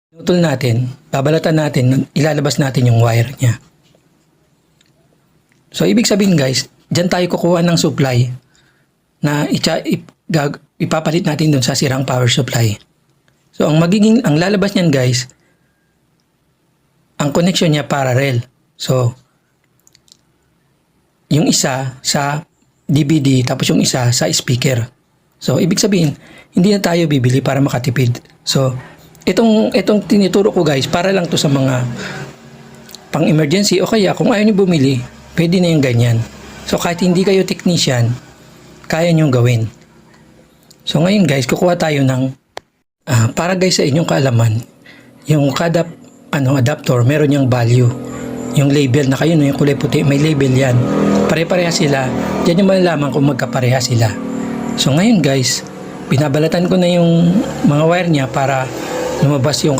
Pinutol natin, babalatan natin, ilalabas natin yung wire niya. So, ibig sabihin guys, dyan tayo kukuha ng supply na ipapalit natin dun sa sirang power supply. So, ang lalabas niyan guys, ang connection niya parallel. So, yung isa sa DVD, tapos yung isa sa speaker. So, ibig sabihin, hindi na tayo bibili para makatipid. So, itong tinuturo ko guys, para lang to sa mga pang-emergency o kaya kung ayaw niyo bumili, pwede na yung ganyan. So, kahit hindi kayo technician, kaya nyo gawin. So, ngayon guys, kukuha tayo ng para guys sa inyong kaalaman, yung kada adapter, meron yung value. Yung label na kayo, yung kulay puti, may label yan. Pare-pareha sila. Diyan yung malalaman kung magkapareha sila. So, ngayon guys, binabalatan ko na yung mga wire niya para lumabas yung